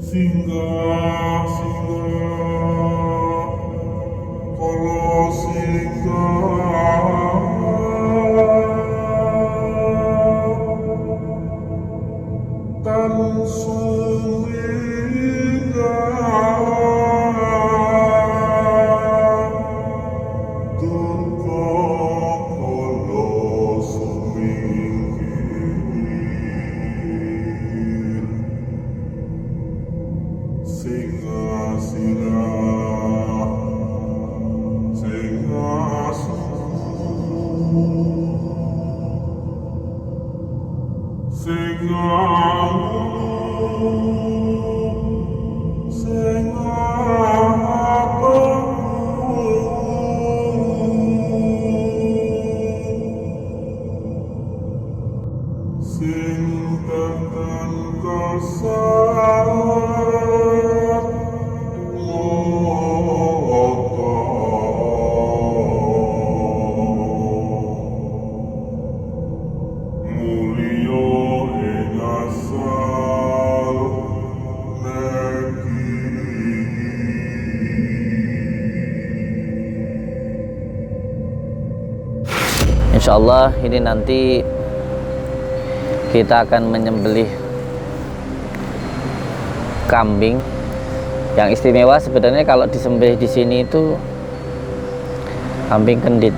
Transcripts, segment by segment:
Singgah, singgah, kalau singgah tan suminggah durga kalau suminggir singgah, singgah, singgah, Insyaallah ini nanti kita akan menyembelih kambing. Yang istimewa sebenarnya kalau disembelih di sini itu kambing kendit.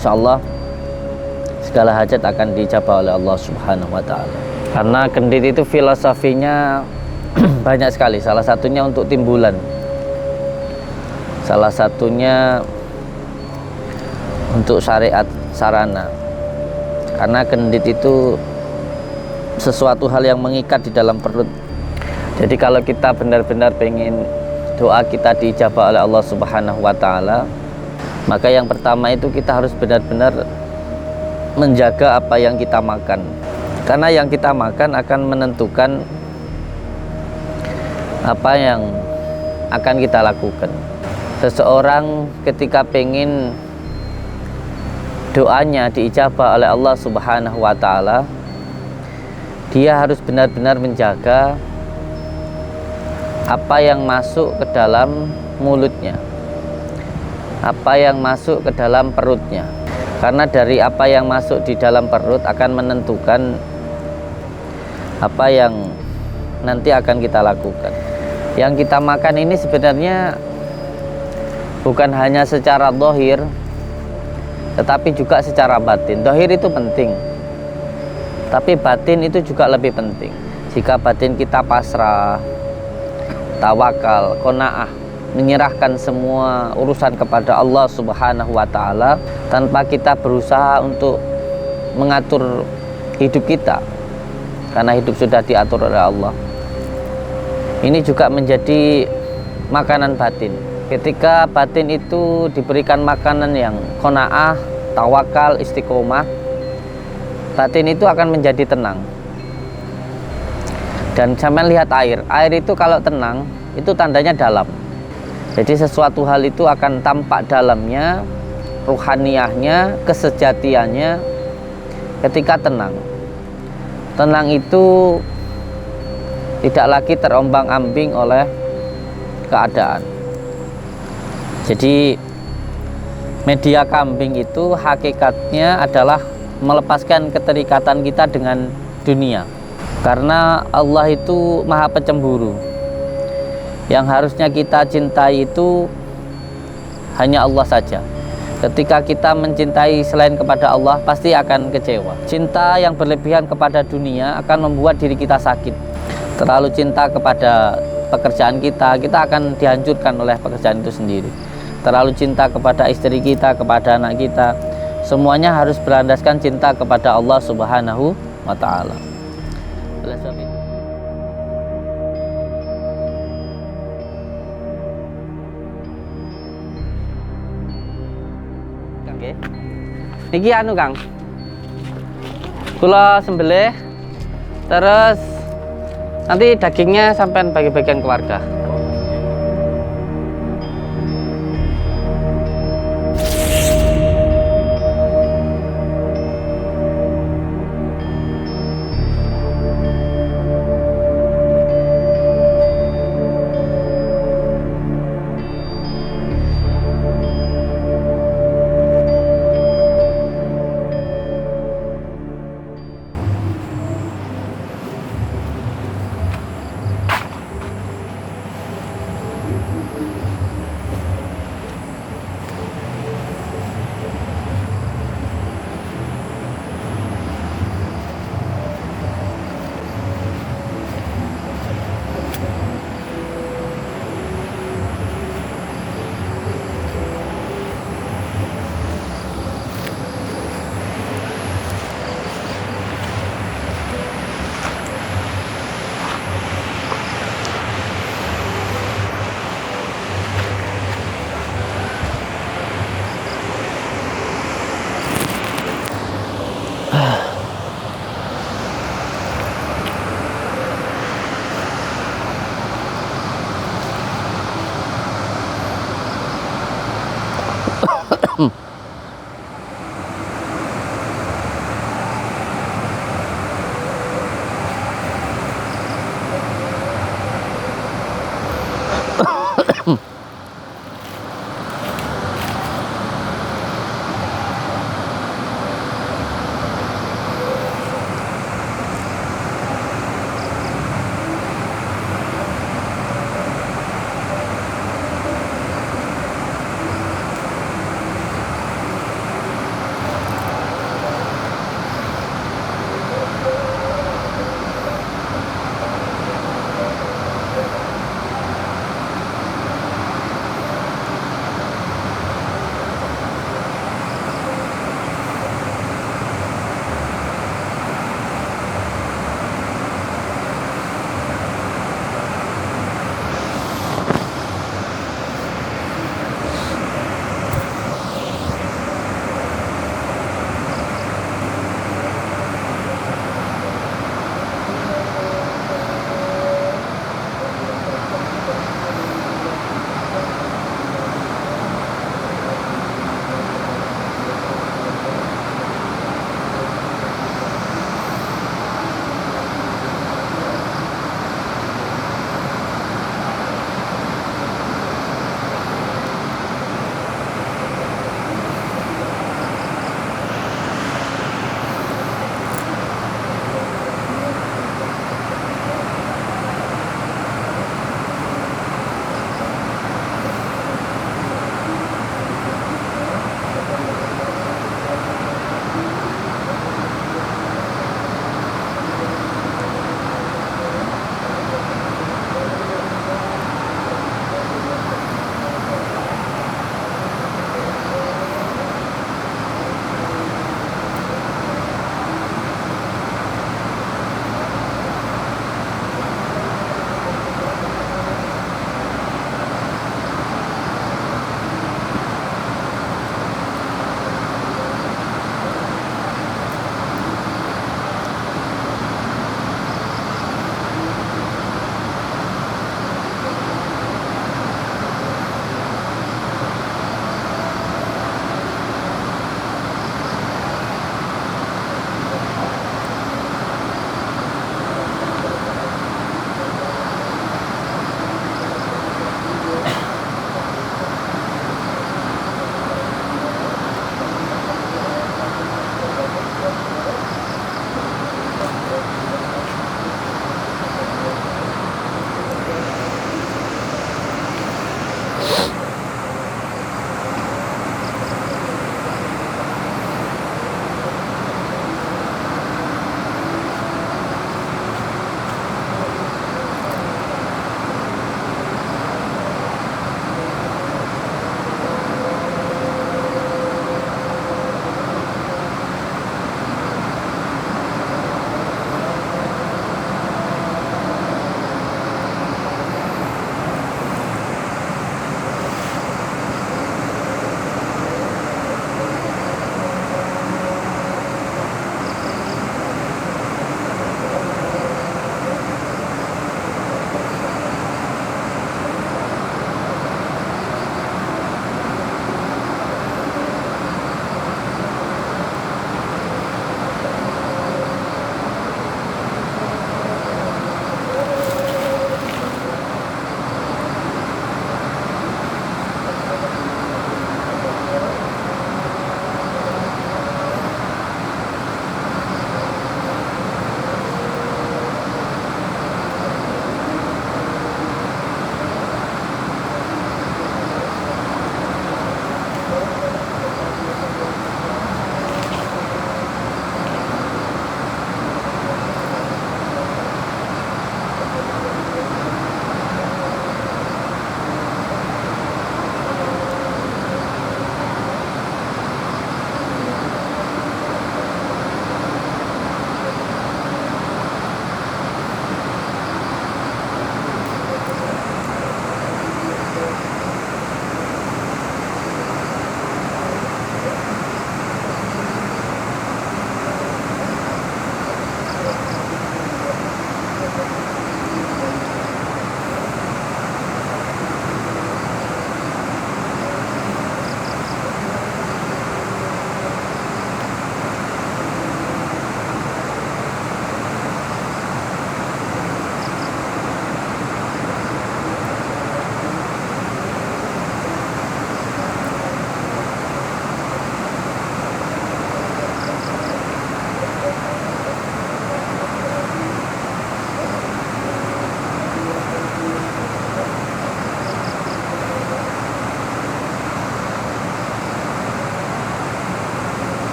Insyaallah segala hajat akan dijabah oleh Allah Subhanahu wa taala. Karena kendit itu filosofinya banyak sekali. Salah satunya untuk timbulan. Salah satunya untuk syariat sarana, karena kendit itu sesuatu hal yang mengikat di dalam perut. Jadi kalau kita benar-benar pengen doa kita diijabah oleh Allah Subhanahu wa taala, maka yang pertama itu kita harus benar-benar menjaga apa yang kita makan, karena yang kita makan akan menentukan apa yang akan kita lakukan. Seseorang ketika pengen doanya diijabah oleh Allah Subhanahu wa taala, dia harus benar-benar menjaga apa yang masuk ke dalam mulutnya, apa yang masuk ke dalam perutnya. Karena dari apa yang masuk di dalam perut akan menentukan apa yang nanti akan kita lakukan. Yang kita makan ini sebenarnya bukan hanya secara zahir, tetapi juga secara batin. Zahir itu penting, tapi batin itu juga lebih penting. Jika batin kita pasrah, tawakal, qanaah, menyerahkan semua urusan kepada Allah Subhanahu wa taala tanpa kita berusaha untuk mengatur hidup kita, karena hidup sudah diatur oleh Allah. Ini juga menjadi makanan batin. Ketika batin itu diberikan makanan yang qanaah, tawakal, istiqomah, batin itu akan menjadi tenang. Dan sampai lihat air itu kalau tenang itu tandanya dalam. Jadi sesuatu hal itu akan tampak dalamnya, ruhaniyahnya, kesejatiannya ketika tenang. Tenang itu tidak lagi terombang-ambing oleh keadaan. Jadi media kambing itu hakikatnya adalah melepaskan keterikatan kita dengan dunia. Karena Allah itu maha pencemburu. Yang harusnya kita cintai itu hanya Allah saja. Ketika kita mencintai selain kepada Allah, pasti akan kecewa. Cinta yang berlebihan kepada dunia akan membuat diri kita sakit. Terlalu cinta kepada pekerjaan kita akan dihancurkan oleh pekerjaan itu sendiri. Terlalu cinta kepada istri kita, kepada anak kita, semuanya harus berlandaskan cinta kepada Allah Subhanahu wa taala. Oleh sebab itu, Kang, niki anu Kang, kula sembelih terus nanti dagingnya sampai bagi-bagian keluarga.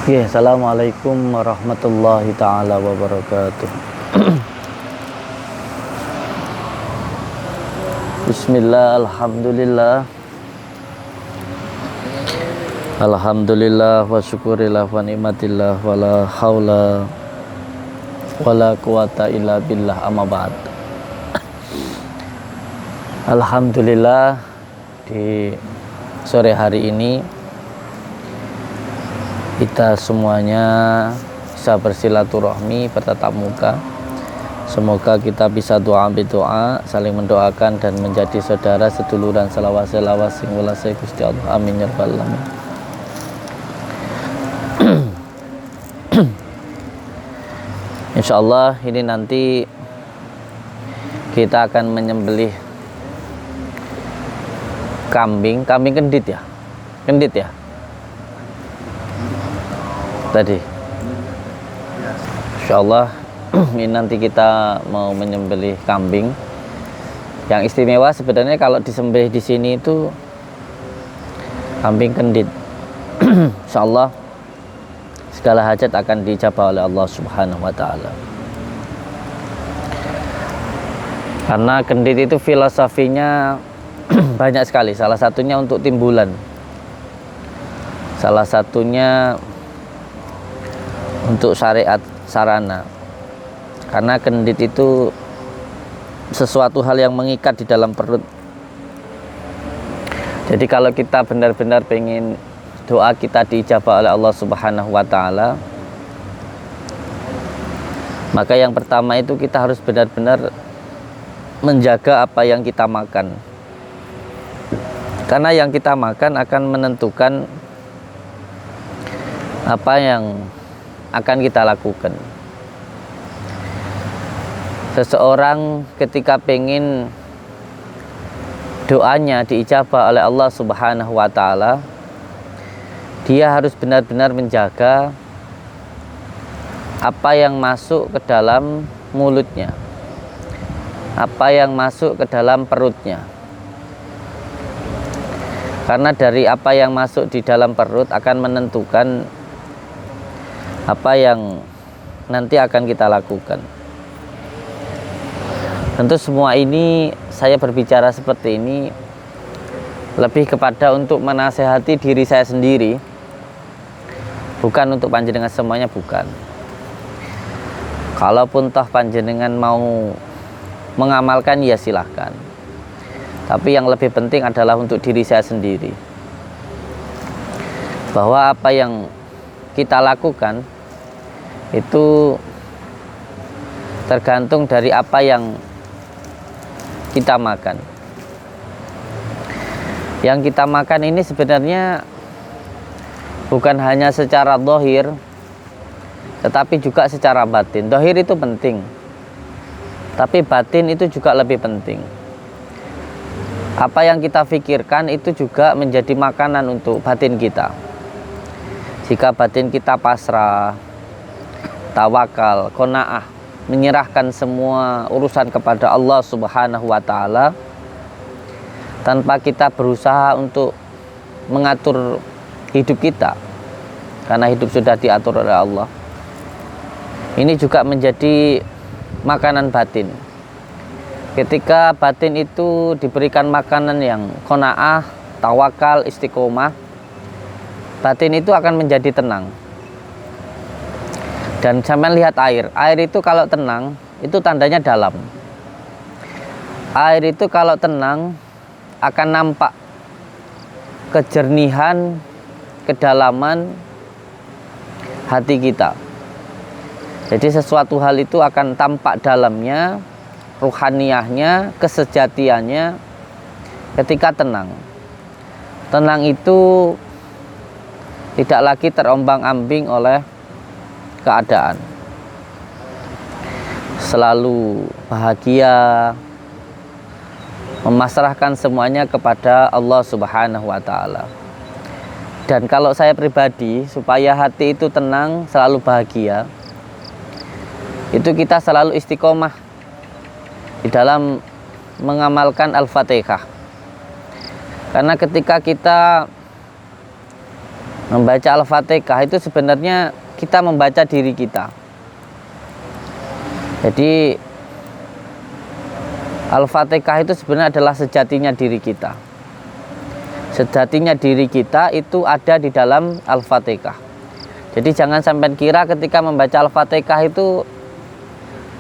Ya, assalamualaikum warahmatullahi taala wabarakatuh. Bismillah, alhamdulillah. Alhamdulillah wa syukurillah wa ni'matillah wa la haula wa la quwata illa billah, amma ba'd. Alhamdulillah, di sore hari ini kita semuanya bisa bersilaturahmi, bertatap muka. Semoga kita bisa doa berdoa, saling mendoakan dan menjadi saudara seduluran selawas sing welas Gusti Allah. Amin ya rabbal alamin. Insyaallah ini nanti kita akan menyembelih kambing kendit ya. Kendit ya. Tadi insyaallah ini nanti kita mau menyembelih kambing. Yang istimewa sebenarnya kalau disembelih di sini itu kambing kendit. Insyaallah segala hajat akan dijabah oleh Allah Subhanahu wa taala. Karena kendit itu filosofinya banyak sekali. Salah satunya untuk timbulan. Salah satunya untuk syariat sarana, karena kendit itu sesuatu hal yang mengikat di dalam perut. Jadi kalau kita benar-benar pengen doa kita diijabah oleh Allah Subhanahu wa taala, maka yang pertama itu kita harus benar-benar menjaga apa yang kita makan, karena yang kita makan akan menentukan apa yang akan kita lakukan. Seseorang ketika pengen doanya diijabah oleh Allah Subhanahu wa taala, dia harus benar-benar menjaga apa yang masuk ke dalam mulutnya, apa yang masuk ke dalam perutnya. Karena dari apa yang masuk di dalam perut akan menentukan apa yang nanti akan kita lakukan. Tentu semua ini saya berbicara seperti ini lebih kepada untuk menasehati diri saya sendiri, bukan untuk panjenengan semuanya, bukan. Kalaupun toh panjenengan mau mengamalkan ya silahkan, tapi yang lebih penting adalah untuk diri saya sendiri, bahwa apa yang kita lakukan itu tergantung dari apa yang kita makan. Yang kita makan ini sebenarnya bukan hanya secara zahir, tetapi juga secara batin. Zahir itu penting, tapi batin itu juga lebih penting. Apa yang kita pikirkan itu juga menjadi makanan untuk batin kita. Jika batin kita pasrah, tawakal, qanaah, menyerahkan semua urusan kepada Allah Subhanahu wa taala, tanpa kita berusaha untuk mengatur hidup kita, karena hidup sudah diatur oleh Allah. Ini juga menjadi makanan batin. Ketika batin itu diberikan makanan yang qanaah, tawakal, istiqomah, batin itu akan menjadi tenang. Dan sampai lihat air itu kalau tenang itu tandanya dalam. Air itu kalau tenang akan nampak kejernihan, kedalaman hati kita. Jadi sesuatu hal itu akan tampak dalamnya, ruhaniyahnya, kesejatiannya ketika tenang. Tenang itu tidak lagi terombang-ambing oleh keadaan. Selalu bahagia, memasrahkan semuanya kepada Allah Subhanahu wa Ta'ala. Dan kalau saya pribadi, supaya hati itu tenang, selalu bahagia, itu kita selalu istiqomah di dalam mengamalkan Al-Fatihah. Karena ketika kita membaca Al-Fatihah itu sebenarnya kita membaca diri kita. Jadi Al-Fatihah itu sebenarnya adalah sejatinya diri kita. Sejatinya diri kita itu ada di dalam Al-Fatihah. Jadi jangan sampai kira ketika membaca Al-Fatihah itu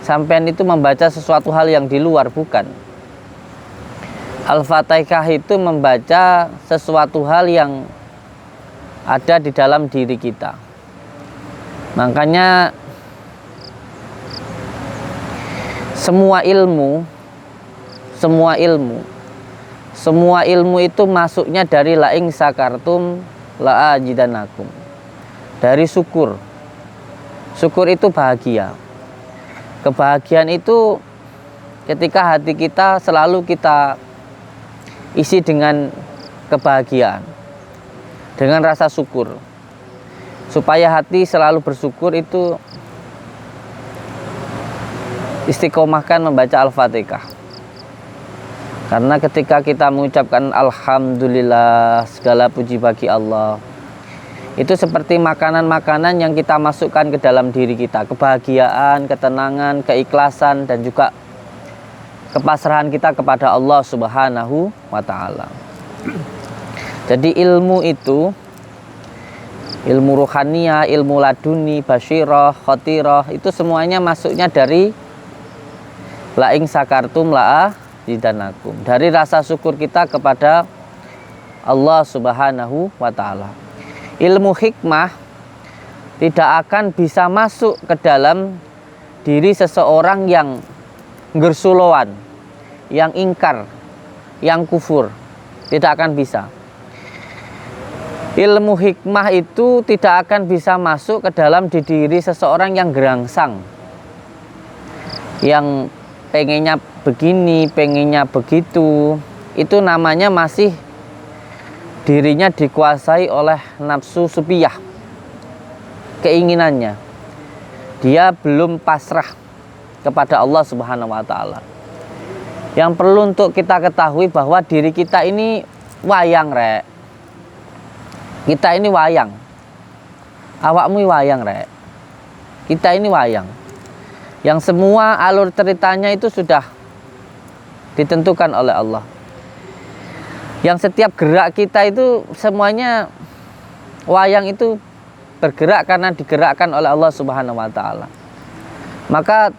sampean itu membaca sesuatu hal yang di luar, bukan. Al-Fatihah itu membaca sesuatu hal yang ada di dalam diri kita. Makanya semua ilmu itu masuknya dari la'ing sakartum la'ajidanakum, dari syukur. Syukur itu bahagia. Kebahagiaan itu ketika hati kita selalu kita isi dengan kebahagiaan, dengan rasa syukur. Supaya hati selalu bersyukur itu istiqomahkan membaca Al-Fatihah. Karena ketika kita mengucapkan Alhamdulillah, segala puji bagi Allah, itu seperti makanan-makanan yang kita masukkan ke dalam diri kita. Kebahagiaan, ketenangan, keikhlasan, dan juga kepasrahan kita kepada Allah Subhanahu wa Ta'ala. Jadi ilmu itu, ilmu ruhaniyah, ilmu laduni, basyirah, khotirah, itu semuanya masuknya dari la'ing sakartum la'ajidanakum, dari rasa syukur kita kepada Allah Subhanahu wa Ta'ala. Ilmu hikmah tidak akan bisa masuk ke dalam diri seseorang yang gersuloan, yang ingkar, yang kufur. Tidak akan bisa. Ilmu hikmah itu tidak akan bisa masuk ke dalam diri seseorang yang gerangsang, yang pengennya begini, pengennya begitu. Itu namanya masih dirinya dikuasai oleh nafsu supiyah, keinginannya. Dia belum pasrah kepada Allah Subhanahu wa Ta'ala. Yang perlu untuk kita ketahui bahwa diri kita ini wayang, rek. Kita ini wayang. Awakmu wayang, rek. Kita ini wayang. Yang semua alur ceritanya itu sudah ditentukan oleh Allah. Yang setiap gerak kita itu semuanya wayang itu bergerak karena digerakkan oleh Allah Subhanahu wa Ta'ala. Maka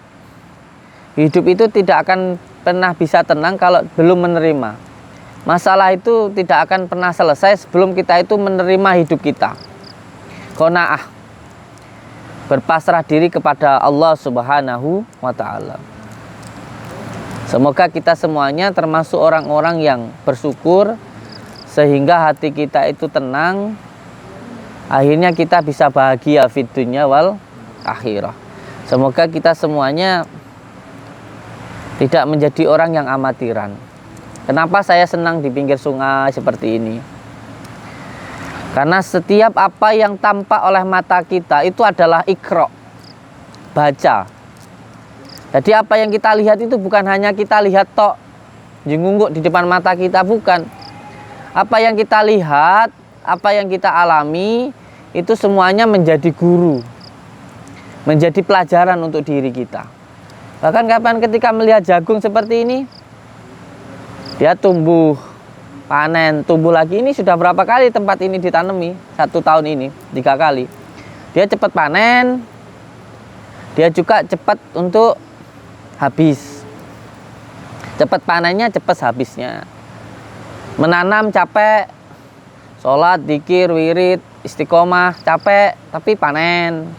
hidup itu tidak akan pernah bisa tenang kalau belum menerima. Masalah itu tidak akan pernah selesai sebelum kita itu menerima hidup kita. Qanaah, berpasrah diri kepada Allah Subhanahu wa Ta'ala. Semoga kita semuanya termasuk orang-orang yang bersyukur sehingga hati kita itu tenang. Akhirnya kita bisa bahagia fid dunya wal akhirah. Semoga kita semuanya tidak menjadi orang yang amatiran. Kenapa saya senang di pinggir sungai seperti ini? Karena setiap apa yang tampak oleh mata kita itu adalah iqra, baca. Jadi apa yang kita lihat itu bukan hanya kita lihat tok, jengungguk di depan mata kita, bukan. Apa yang kita lihat, apa yang kita alami, itu semuanya menjadi guru, menjadi pelajaran untuk diri kita. Bahkan kapan ketika melihat jagung seperti ini, dia tumbuh, panen, tumbuh lagi. Ini sudah berapa kali tempat ini ditanami? 1 tahun ini 3 kali. Dia cepat panen, dia juga cepat untuk habis. Cepat panennya, cepat habisnya. Menanam capek, sholat, dzikir, wirid, istiqomah, capek, tapi panen.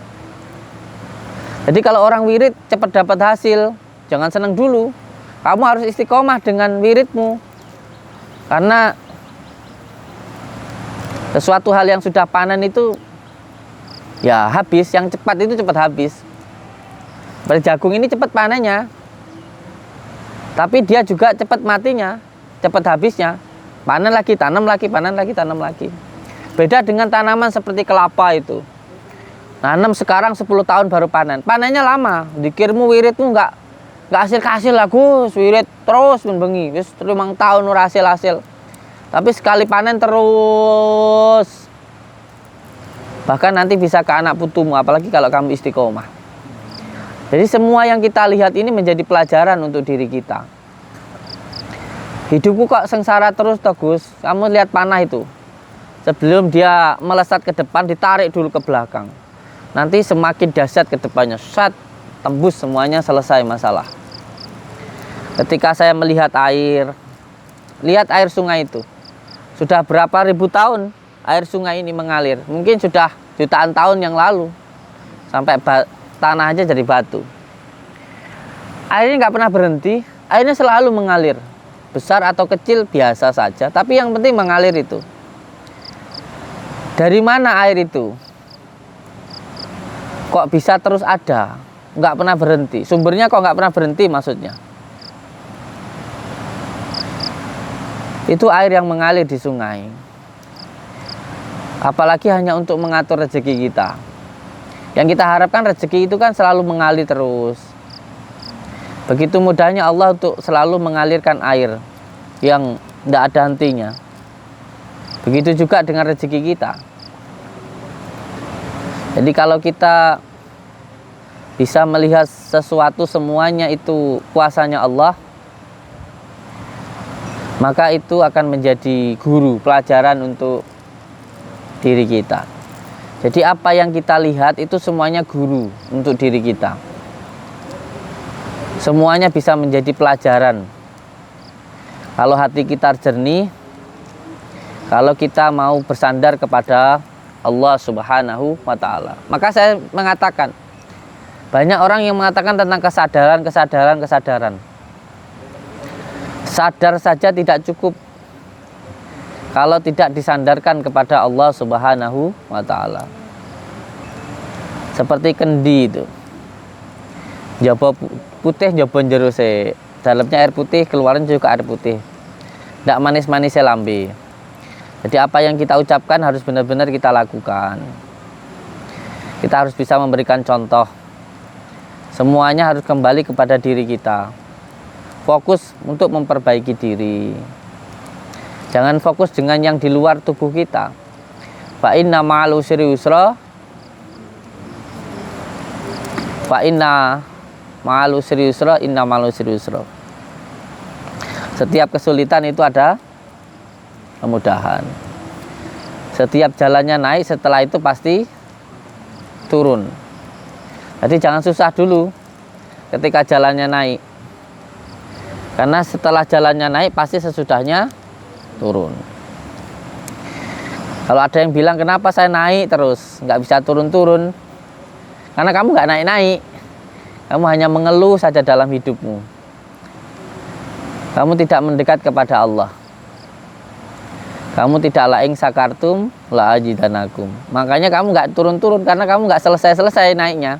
Jadi kalau orang wirid cepat dapat hasil, jangan senang dulu. Kamu harus istiqomah dengan wiridmu. Karena sesuatu hal yang sudah panen itu ya habis, yang cepat itu cepat habis. Seperti jagung ini cepat panennya, tapi dia juga cepat matinya, cepat habisnya. Panen lagi, tanam lagi, panen lagi, tanam lagi. Beda dengan tanaman seperti kelapa itu. Nanam sekarang 10 tahun baru panen. Panennya lama. Dikirmu wiridmu nggak hasil lah Gus, wirid terus menbengi. Wis 5 tahun ora hasil. Tapi sekali panen terus. Bahkan nanti bisa ke anak putumu, apalagi kalau kamu istiqomah. Jadi semua yang kita lihat ini menjadi pelajaran untuk diri kita. Hidupku kok sengsara terus toh Gus. Kamu lihat panah itu. Sebelum dia melesat ke depan, ditarik dulu ke belakang. Nanti semakin dahsyat ke depannya. Sat, tembus semuanya, selesai masalah. Ketika saya melihat air, lihat air sungai itu. Sudah berapa ribu tahun air sungai ini mengalir. Mungkin sudah jutaan tahun yang lalu. Sampai tanah aja jadi batu. Airnya nggak pernah berhenti. Airnya selalu mengalir. Besar atau kecil biasa saja, tapi yang penting mengalir itu. Dari mana air itu? Kok bisa terus ada? Nggak pernah berhenti. Sumbernya kok nggak pernah berhenti maksudnya? Itu air yang mengalir di sungai. Apalagi hanya untuk mengatur rezeki kita. Yang kita harapkan rezeki itu kan selalu mengalir terus. Begitu mudahnya Allah untuk selalu mengalirkan air yang tidak ada hentinya. Begitu juga dengan rezeki kita. Jadi kalau kita bisa melihat sesuatu semuanya itu kuasanya Allah, maka itu akan menjadi guru, pelajaran untuk diri kita. Jadi apa yang kita lihat itu semuanya guru untuk diri kita. Semuanya bisa menjadi pelajaran. Kalau hati kita jernih, kalau kita mau bersandar kepada Allah Subhanahu wa Ta'ala. Maka saya mengatakan, banyak orang yang mengatakan tentang kesadaran. Sadar saja tidak cukup kalau tidak disandarkan kepada Allah Subhanahu wa Ta'ala. Seperti kendi itu. Jaba putih, jaba jero se. Dalamnya air putih, keluaran juga air putih. Tidak manis-manis lambe. Jadi apa yang kita ucapkan harus benar-benar kita lakukan. Kita harus bisa memberikan contoh. Semuanya harus kembali kepada diri kita. Fokus untuk memperbaiki diri. Jangan fokus dengan yang di luar tubuh kita. Fa inna ma'al usri yusra. Fa inna ma'al usri yusra, inna ma'al usri yusra. Setiap kesulitan itu ada kemudahan. Setiap jalannya naik, setelah itu pasti turun. Jadi jangan susah dulu ketika jalannya naik. Karena setelah jalannya naik pasti sesudahnya turun. Kalau ada yang bilang kenapa saya naik terus nggak bisa turun-turun, karena kamu nggak naik-naik. Kamu hanya mengeluh saja dalam hidupmu. Kamu tidak mendekat kepada Allah. Kamu tidak laing sakartum la ajidanakum. Makanya kamu nggak turun-turun karena kamu nggak selesai-selesai naiknya.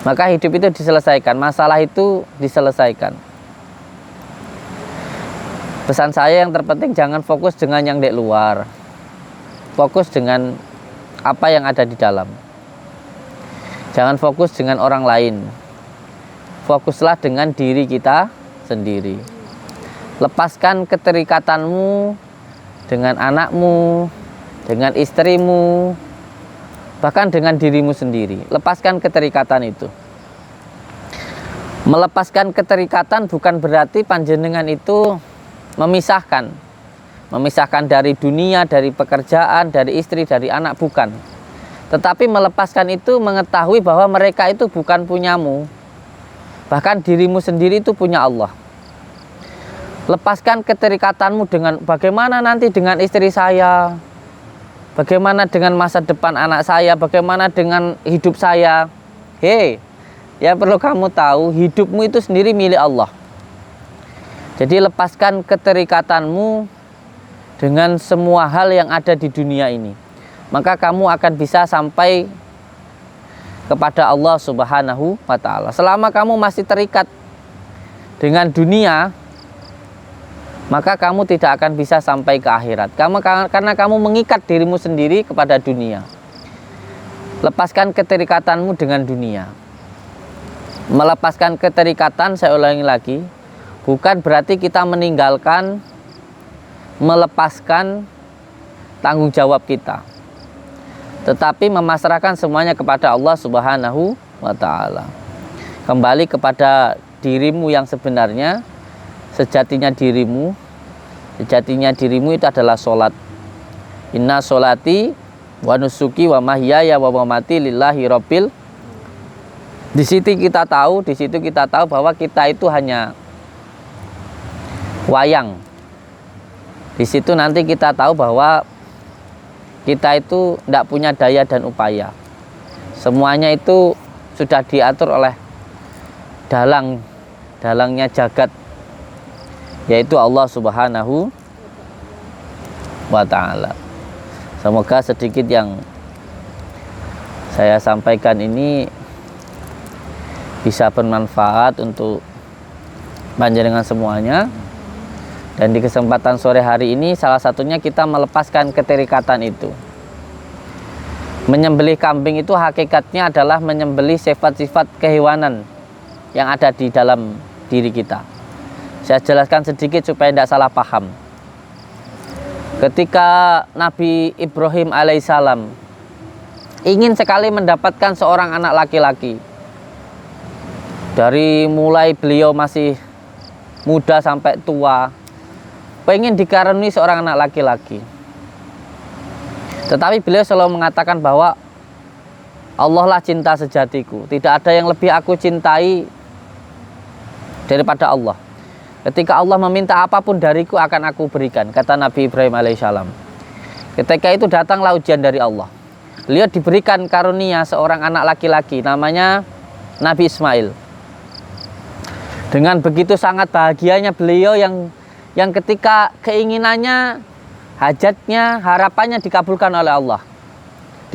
Maka hidup itu diselesaikan, masalah itu diselesaikan. Pesan saya yang terpenting jangan fokus dengan yang di luar. Fokus dengan apa yang ada di dalam. Jangan fokus dengan orang lain. Fokuslah dengan diri kita sendiri. Lepaskan keterikatanmu dengan anakmu, dengan istrimu, bahkan dengan dirimu sendiri. Lepaskan keterikatan itu. Melepaskan keterikatan bukan berarti panjenengan itu memisahkan dari dunia, dari pekerjaan, dari istri, dari anak, bukan. Tetapi melepaskan itu mengetahui bahwa mereka itu bukan punyamu. Bahkan dirimu sendiri itu punya Allah. Lepaskan keterikatanmu dengan bagaimana nanti dengan istri saya, bagaimana dengan masa depan anak saya, bagaimana dengan hidup saya. Hei, yang perlu kamu tahu, hidupmu itu sendiri milik Allah. Jadi lepaskan keterikatanmu dengan semua hal yang ada di dunia ini, maka kamu akan bisa sampai kepada Allah Subhanahu wa Ta'ala. Selama kamu masih terikat dengan dunia, maka kamu tidak akan bisa sampai ke akhirat. Karena kamu mengikat dirimu sendiri kepada dunia. Lepaskan keterikatanmu dengan dunia. Melepaskan keterikatan, saya ulangi lagi, bukan berarti kita meninggalkan, melepaskan tanggung jawab kita, tetapi memasrahkan semuanya kepada Allah Subhanahu wa Ta'ala. Kembali kepada dirimu yang sebenarnya. Sejatinya dirimu itu adalah sholat. Inna sholati wa nusuki wa mahyaya wa mamati lillahi rabbil. Di situ kita tahu bahwa kita itu hanya wayang. Di situ nanti kita tahu bahwa kita itu tidak punya daya dan upaya. Semuanya itu sudah diatur oleh dalangnya jagat, yaitu Allah Subhanahu wa Ta'ala. Semoga sedikit yang saya sampaikan ini bisa bermanfaat untuk panjenengan semuanya. Dan di kesempatan sore hari ini salah satunya kita melepaskan keterikatan itu. Menyembelih kambing itu hakikatnya adalah menyembelih sifat-sifat kehewanan yang ada di dalam diri kita. Saya jelaskan sedikit supaya tidak salah paham. Ketika Nabi Ibrahim alaihissalam ingin sekali mendapatkan seorang anak laki-laki, dari mulai beliau masih muda sampai tua, pengen dikaruniai seorang anak laki-laki. Tetapi beliau selalu mengatakan bahwa Allah lah cinta sejatiku, tidak ada yang lebih aku cintai daripada Allah. Ketika Allah meminta apapun dariku akan aku berikan, kata Nabi Ibrahim alaihissalam. Ketika itu datanglah ujian dari Allah. Beliau diberikan karunia seorang anak laki-laki, namanya Nabi Ismail. Dengan begitu sangat bahagianya beliau yang ketika keinginannya, hajatnya, harapannya dikabulkan oleh Allah.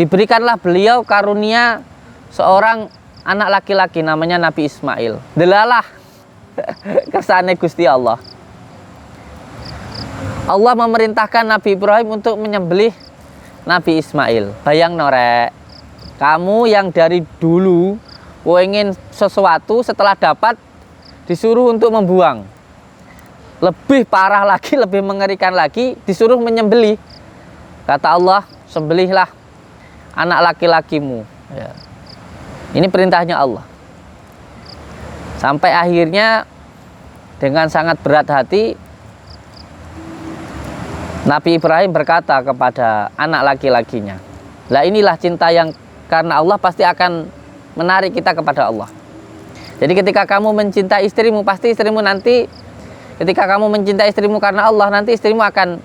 Diberikanlah beliau karunia seorang anak laki-laki, namanya Nabi Ismail. Delalah kersane Gusti Allah. Allah memerintahkan Nabi Ibrahim untuk menyembelih Nabi Ismail. Bayang norek, kamu yang dari dulu ingin sesuatu, setelah dapat disuruh untuk membuang. Lebih parah lagi, lebih mengerikan lagi, disuruh menyembelih. Kata Allah, sembelihlah anak laki-lakimu. Ya. Ini perintahnya Allah. Sampai akhirnya dengan sangat berat hati Nabi Ibrahim berkata kepada anak laki-lakinya, lah inilah cinta yang karena Allah pasti akan menarik kita kepada Allah. Jadi ketika kamu mencintai istrimu, pasti istrimu nanti, ketika kamu mencintai istrimu karena Allah, nanti istrimu akan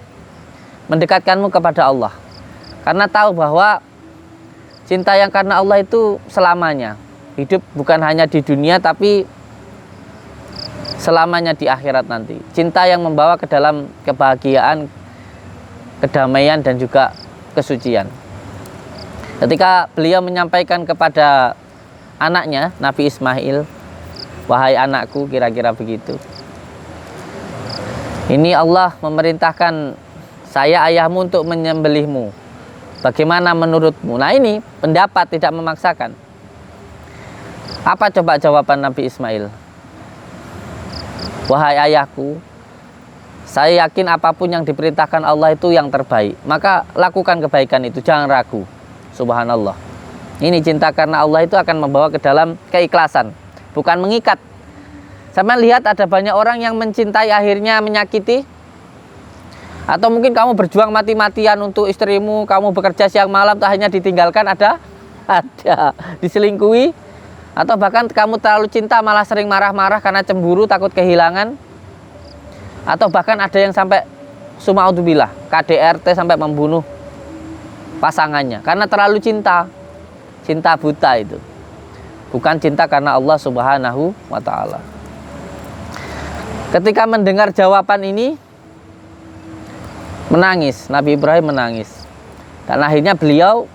mendekatkanmu kepada Allah. Karena tahu bahwa cinta yang karena Allah itu selamanya. Hidup bukan hanya di dunia, tapi selamanya di akhirat nanti. Cinta yang membawa ke dalam kebahagiaan, kedamaian, dan juga kesucian. Ketika beliau menyampaikan kepada anaknya, Nabi Ismail, wahai anakku, kira-kira begitu. Ini Allah memerintahkan saya ayahmu untuk menyembelihmu. Bagaimana menurutmu? Nah ini pendapat, tidak memaksakan. Apa coba jawaban Nabi Ismail? Wahai ayahku, saya yakin apapun yang diperintahkan Allah itu yang terbaik. Maka lakukan kebaikan itu, jangan ragu. Subhanallah. Ini cinta karena Allah itu akan membawa ke dalam keikhlasan, bukan mengikat. Sama lihat ada banyak orang yang mencintai akhirnya menyakiti. Atau mungkin kamu berjuang mati-matian untuk istrimu, kamu bekerja siang malam, tak hanya ditinggalkan, ada diselingkuhi. Atau bahkan kamu terlalu cinta malah sering marah-marah karena cemburu, takut kehilangan. Atau bahkan ada yang sampai suma'udzubillah, KDRT sampai membunuh pasangannya karena terlalu cinta buta itu, bukan cinta karena Allah Subhanahu wa Ta'ala. Ketika mendengar jawaban ini, menangis, Nabi Ibrahim menangis, dan akhirnya beliau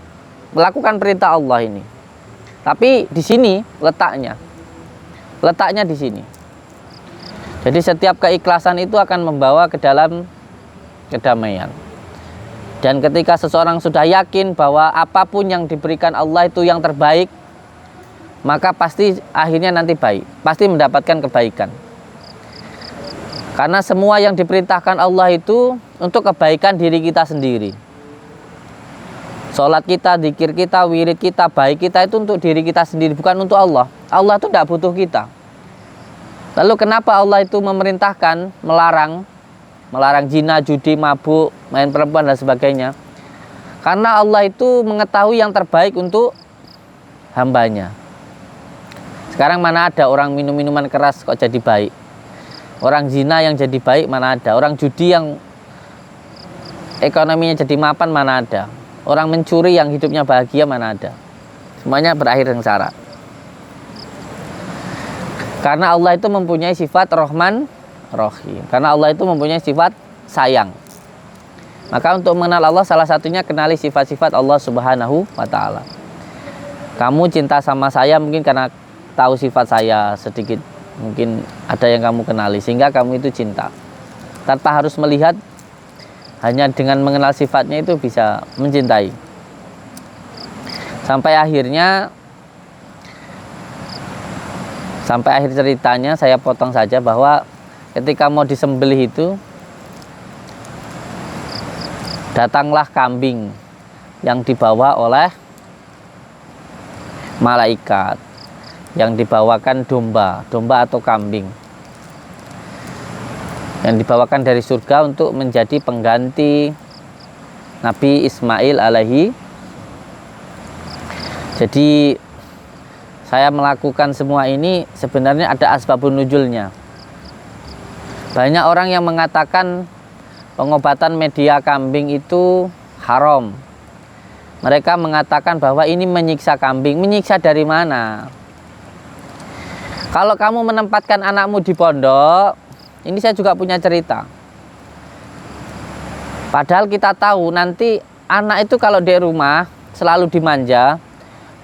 melakukan perintah Allah ini. Tapi di sini letaknya di sini. Jadi setiap keikhlasan itu akan membawa ke dalam kedamaian. Dan ketika seseorang sudah yakin bahwa apapun yang diberikan Allah itu yang terbaik, maka pasti akhirnya nanti baik, pasti mendapatkan kebaikan. Karena semua yang diperintahkan Allah itu untuk kebaikan diri kita sendiri. Sholat kita, zikir kita, wirid kita, baik kita itu untuk diri kita sendiri, bukan untuk Allah. Allah itu tidak butuh kita. Lalu kenapa Allah itu memerintahkan, melarang zina, judi, mabuk, main perempuan dan sebagainya? Karena Allah itu mengetahui yang terbaik untuk hambanya. Sekarang mana ada orang minum minuman keras kok jadi baik? Orang zina yang jadi baik mana ada? Orang judi yang ekonominya jadi mapan mana ada? Orang mencuri yang hidupnya bahagia mana ada? Semuanya berakhir sengsara. Karena Allah itu mempunyai sifat Rahman Rahim. Karena Allah itu mempunyai sifat sayang. Maka untuk mengenal Allah salah satunya kenali sifat-sifat Allah Subhanahu wa Ta'ala. Kamu cinta sama saya mungkin karena tahu sifat saya sedikit. Mungkin ada yang kamu kenali sehingga kamu itu cinta. Tanpa harus melihat, hanya dengan mengenal sifatnya itu bisa mencintai. Sampai akhir ceritanya saya potong saja bahwa ketika mau disembelih itu, datanglah kambing yang dibawa oleh malaikat, yang dibawakan domba atau kambing, yang dibawakan dari surga untuk menjadi pengganti Nabi Ismail alaihi. Jadi saya melakukan semua ini sebenarnya ada asbabun nuzulnya. Banyak orang yang mengatakan pengobatan media kambing itu haram. Mereka mengatakan bahwa ini menyiksa kambing. Menyiksa dari mana? Kalau kamu menempatkan anakmu di pondok, ini saya juga punya cerita. Padahal kita tahu nanti anak itu kalau di rumah selalu dimanja,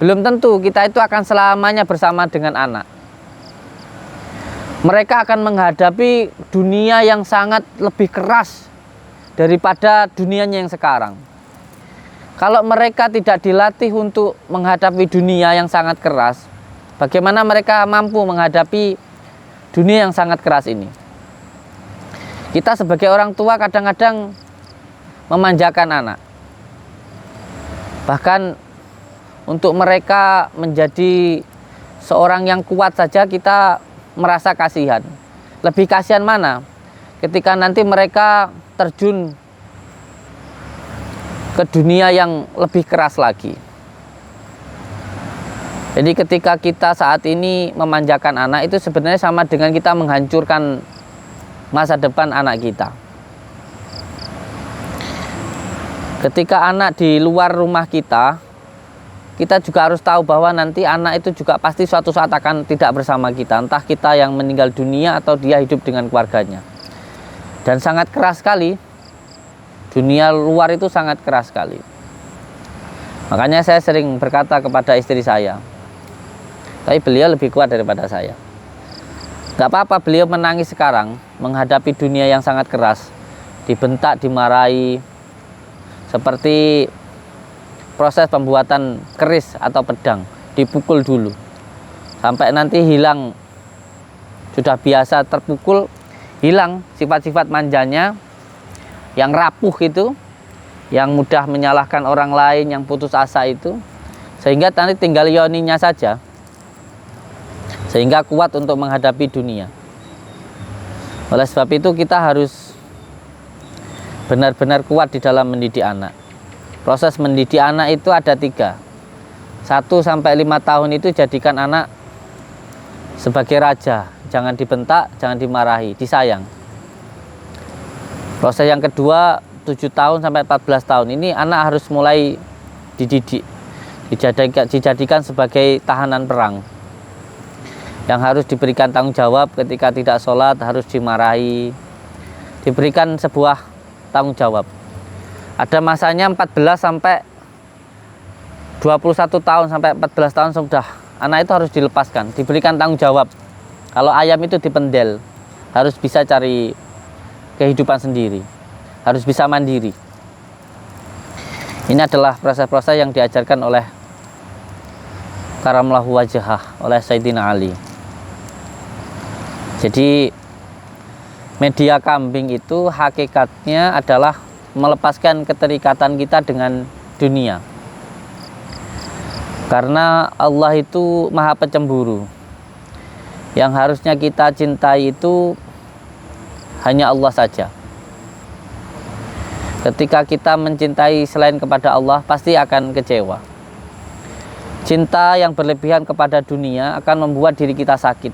belum tentu kita itu akan selamanya bersama dengan anak. Mereka akan menghadapi dunia yang sangat lebih keras daripada dunianya yang sekarang. Kalau mereka tidak dilatih untuk menghadapi dunia yang sangat keras, bagaimana mereka mampu menghadapi dunia yang sangat keras ini? Kita sebagai orang tua kadang-kadang memanjakan anak. Bahkan untuk mereka menjadi seorang yang kuat saja kita merasa kasihan. Lebih kasihan mana? Ketika nanti mereka terjun ke dunia yang lebih keras lagi. Jadi ketika kita saat ini memanjakan anak itu sebenarnya sama dengan kita menghancurkan masa depan anak kita. Ketika anak di luar rumah kita juga harus tahu bahwa nanti anak itu juga pasti suatu saat akan tidak bersama kita. Entah kita yang meninggal dunia atau dia hidup dengan keluarganya. Dan sangat keras sekali. Dunia luar itu sangat keras sekali. Makanya saya sering berkata kepada istri saya, tapi beliau lebih kuat daripada saya. Gak apa-apa beliau menangis sekarang menghadapi dunia yang sangat keras. Dibentak, dimarahi. Seperti proses pembuatan keris atau pedang, dipukul dulu. Sampai nanti hilang, sudah biasa terpukul, hilang sifat-sifat manjanya, yang rapuh itu, yang mudah menyalahkan orang lain, yang putus asa itu. Sehingga nanti tinggal yoninya saja. Sehingga kuat untuk menghadapi dunia. Oleh sebab itu kita harus benar-benar kuat di dalam mendidik anak. Proses mendidik anak itu ada 3. 1 sampai 5 tahun itu jadikan anak sebagai raja. Jangan dibentak, jangan dimarahi, disayang. Proses yang kedua 7 tahun sampai 14 tahun ini anak harus mulai dididik, dijadikan sebagai tahanan perang yang harus diberikan tanggung jawab. Ketika tidak sholat harus dimarahi, diberikan sebuah tanggung jawab. Ada masanya 14 sampai 21 tahun sampai 14 tahun sudah anak itu harus dilepaskan, diberikan tanggung jawab. Kalau ayam itu dipendel, harus bisa cari kehidupan sendiri, harus bisa mandiri. Ini adalah proses-proses yang diajarkan oleh karamallahu wajhah, oleh Sayyidina Ali. Jadi media kambing itu hakikatnya adalah melepaskan keterikatan kita dengan dunia. Karena Allah itu maha pencemburu. Yang harusnya kita cintai itu hanya Allah saja. Ketika kita mencintai selain kepada Allah, pasti akan kecewa. Cinta yang berlebihan kepada dunia akan membuat diri kita sakit.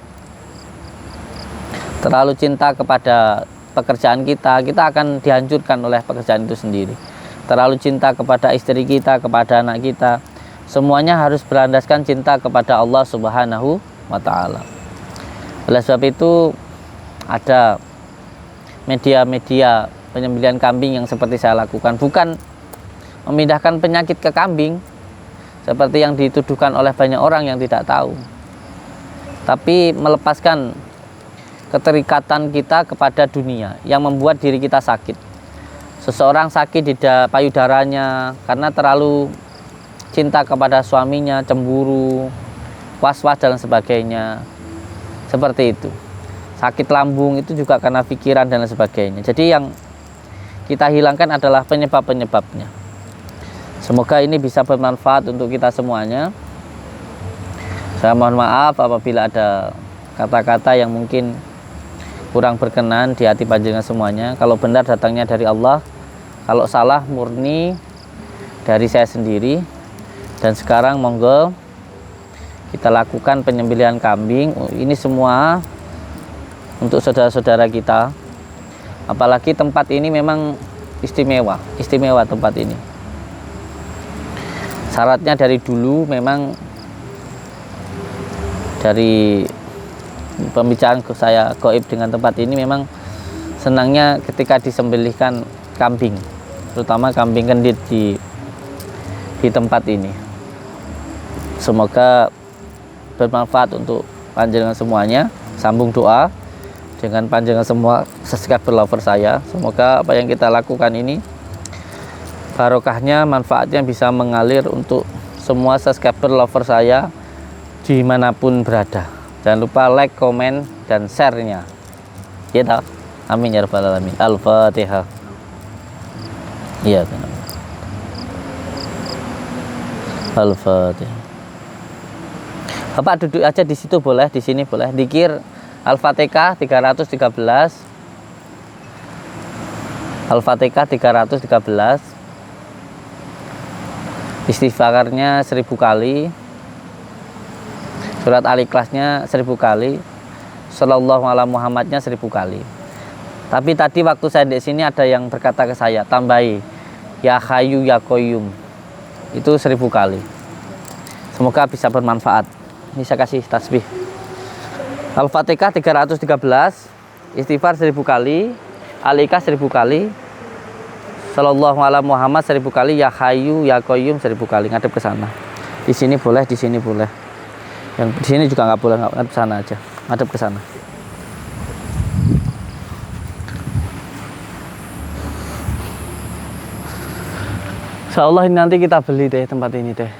Terlalu cinta kepada pekerjaan kita akan dihancurkan oleh pekerjaan itu sendiri. Terlalu cinta kepada istri kita, kepada anak kita, semuanya harus berlandaskan cinta kepada Allah Subhanahu wa Ta'ala. Oleh sebab itu, ada media-media penyembelihan kambing yang seperti saya lakukan, bukan memindahkan penyakit ke kambing seperti yang dituduhkan oleh banyak orang yang tidak tahu, tapi melepaskan keterikatan kita kepada dunia yang membuat diri kita sakit. Seseorang sakit di payudaranya karena terlalu cinta kepada suaminya, cemburu, was-was dan sebagainya, seperti itu. Sakit lambung itu juga karena pikiran dan sebagainya. Jadi yang kita hilangkan adalah penyebab-penyebabnya. Semoga ini bisa bermanfaat untuk kita semuanya. Saya mohon maaf apabila ada kata-kata yang mungkin kurang berkenan di hati panjenengan semuanya. Kalau benar datangnya dari Allah, kalau salah murni dari saya sendiri. Dan sekarang monggo kita lakukan penyembelihan kambing. Ini semua untuk saudara-saudara kita. Apalagi tempat ini memang istimewa tempat ini. Syaratnya dari dulu memang, dari pembicaraan saya gaib dengan tempat ini, memang senangnya ketika disembelihkan kambing, terutama kambing kendit di tempat ini. Semoga bermanfaat untuk panjenengan semuanya. Sambung doa dengan panjenengan semua subscriber lover saya. Semoga apa yang kita lakukan ini barokahnya, manfaatnya bisa mengalir untuk semua subscriber lover saya dimanapun berada. Jangan lupa like, komen, dan share-nya. Gitu. Amin ya rabbal alamin. Al-Fatihah. Iya, benar. Al-Fatihah. Bapak duduk aja di situ boleh, di sini boleh. Dzikir Al-Fatihah 313. Al-Fatihah 313. Istighfarnya 1000 kali. Surat Al-Ikhlasnya 1000 kali. Shallallahu ala Muhammadnya 1000 kali. Tapi tadi waktu saya di sini ada yang berkata ke saya, tambahi ya Hayyu ya Qayyum. Itu 1000 kali. Semoga bisa bermanfaat. Ini saya kasih tasbih. Al-Fatihah 313, istighfar 1000 kali, Al-Ikhlas 1000 kali, Shallallahu ala Muhammad 1000 kali, ya Hayyu ya Qayyum 1000 kali. Ngadep ke sana. Di sini boleh, di sini boleh. Yang di sini juga nggak boleh, ngadep ke sana aja. Ngadep ke sana. Insyaallah ini nanti kita beli deh tempat ini deh.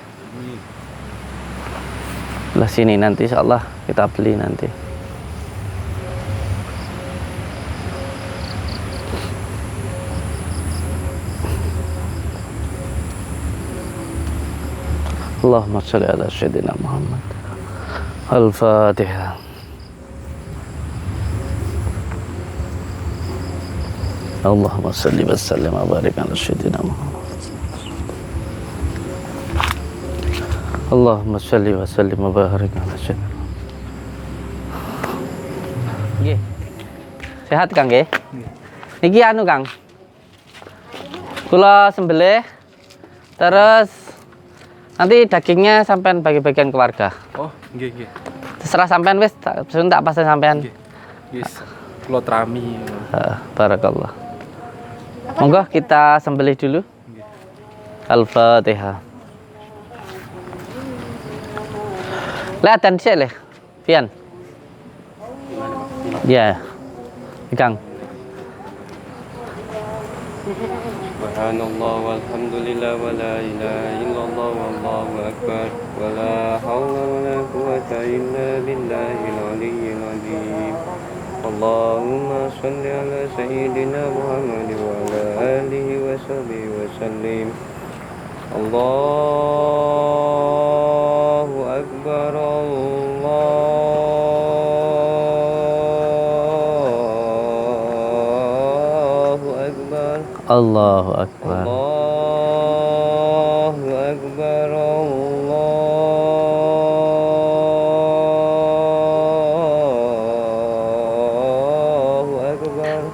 Belah sini nanti insyaallah kita beli nanti. Allahumma shalli ala sayyidina Muhammad. Al-Fatihah. Allahumma shalli wa sallim wa barik ala sayyidina Muhammad. Allahumma shalli wa sallim wa barik ala sayyidina. Nggih. Sehat Kang nggih? Niki anu Kang. Kula sembelih terus nanti dagingnya sampean bagi-bagian ke warga. Oh, nggih. Terserah sampean wis tak pasen sampean. Nggih. Yes. Kula trami. Barakallah. Monggo kita sembelih dulu. Al-Fatihah. Lihat dan sih leh, Pian. Ya, Kang. Subhanallah walhamdulillah wa la ilaha illallah wallahu akbar wa la hawla wa la quwwata illa billahil aliyyil azim. Allahumma shalli ala sayyidina Muhammad wa ala alihi wa sahbihi wa sallim. Allahu akbar Allahu akbar. Allahu akbar.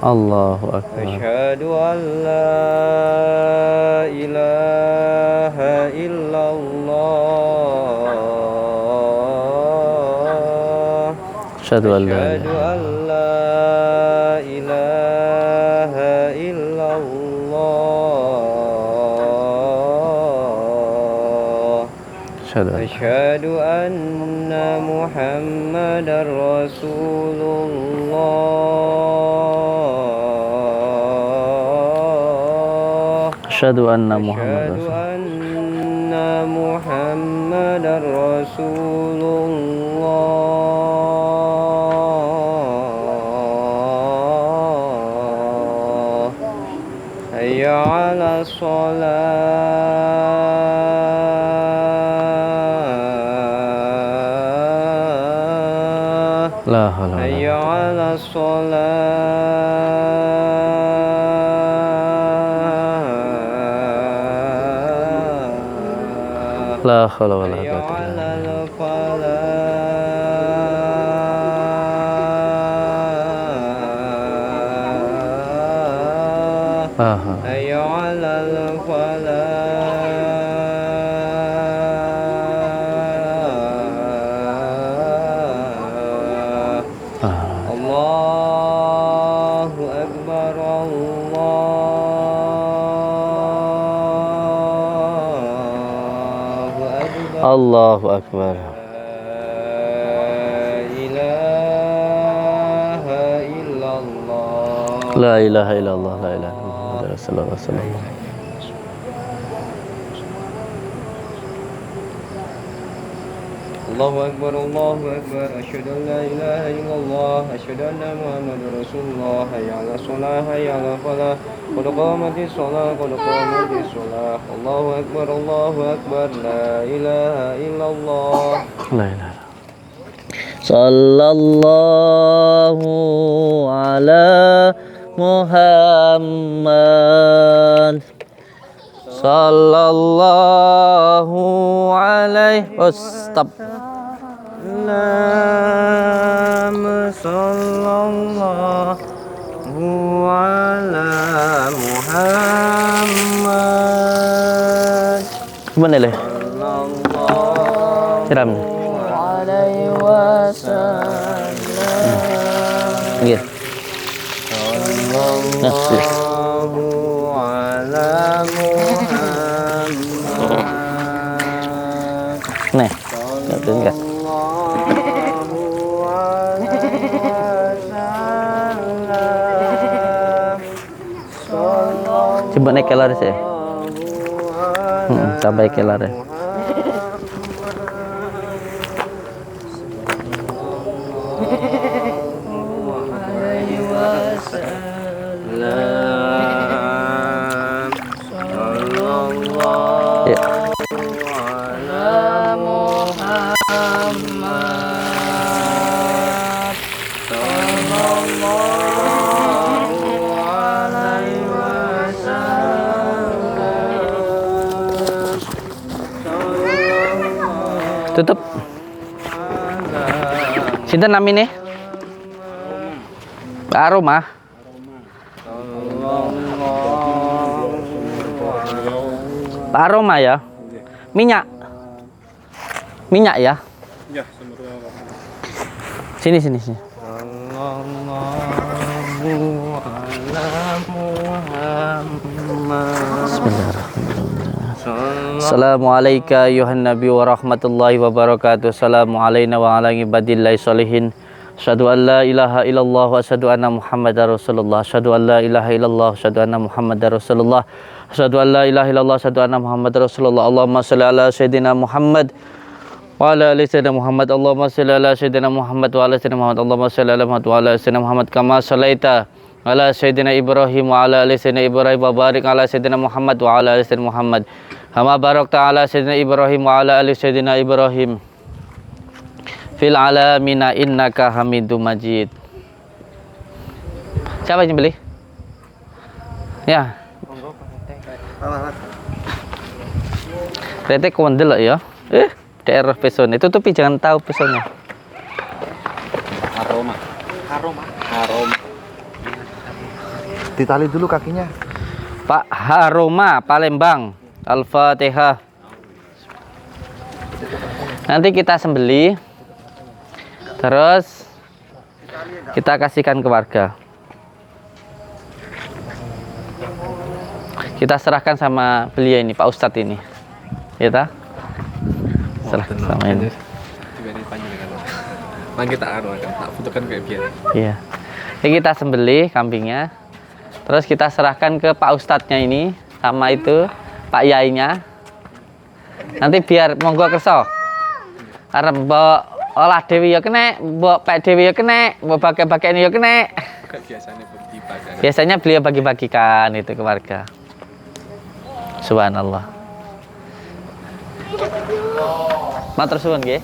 Allahu akbar. Asyhadu an la ilaha illallah. Asyhadu an la ilaha illallah. Asyhadu anna Muhammadar Rasulullah. Asyhadu anna Muhammadar Rasulullah. Hayya 'ala shalah. La haula wala Hayya 'ala shalah. la haula wala Hayya quwwata 'alal falah. Hayya 'alal falah. Allahu akbar. Allahu akbar. La ilaha illallah. La ilaha illallah. La ilaha illallah. Rasulullah sallallahu. Allahu akbar. Allahu akbar. Asyhadu an la ilaha illallah. Asyhadu anna Muhammadar Rasulullah. Hayya 'ala shalah. Hayya 'ala falah. Qad qamatis shalah. Qad qamatis shalah. Allahu akbar. Allahu akbar. La ilaha illallah. La ilaha. Sallallahu ala Muhammad. Sallallahu alaihi wasallam. Sallallahu ala Muhammad. Gimana leh? Siram. Alaihi wasallam. Nggih. Nah, sih. Sallallahu ala Muhammad. Nih. Ngerti enggak? Coba naik kelar sih. Sampai kelar ya. Tutup. Sinten namine? Aroma. Pak Aroma ya. Minyak. Minyak ya. Ya, semoga. Sini sini sini. Assalamualaikum ayuhan nabi wa rahmatullahi wa barakatuh. Assalamu alaina wa ala ibadillahi sholihin. Asyhadu an la ilaha illallah wa asyhadu anna muhammadar rasulullah. Asyhadu an la ilaha illallah wa asyhadu anna muhammadar rasulullah. Asyhadu an la ilaha illallah wa asyhadu anna muhammadar rasulullah. Allahumma shalli ala sayyidina Muhammad wa ala ali sayyidina Muhammad. Allahumma shalli ala sayyidina Muhammad wa ala sayyidina Muhammad. Allahumma shalli ala Muhammad wa ala sayyidina Muhammad kama shallaita ala sayyidina Ibrahim wa ala ali sayyidina Ibrahim wa barik ala sayyidina Muhammad wa ala ali sayyidina Muhammad kama barakta ala sayyidina Ibrahim wa ala ali sayyidina Ibrahim fil alamina innaka Hamidum Majid. Siapa yang beli? Ya. Tete kondel ya. Daerah pesone. Tutupi jangan tahu pesonnya. Aroma. Ditali dulu kakinya. Pak Haroma Palembang. Al-Fatihah. Nanti kita sembelih. Terus kita kasihkan ke warga. Kita serahkan sama beliau ini, Pak Ustadz ini. Ya ta? Serahkan sama ini. Nah, kita tak fotokan kayak biasa. Iya. Jadi kita sembelih kambingnya. Terus kita serahkan ke Pak Ustadznya ini sama itu Pak Yainya. Nanti biar monggo kerso. Arep mbok olah dewi ya kena, mbok Pak Dewi ya kena, mbok pakai-pakai ini ya kena. Biasanya bagi-bagi. Biasanya beliau bagi-bagikan itu ke warga. Subhanallah. Matur suwun nggih.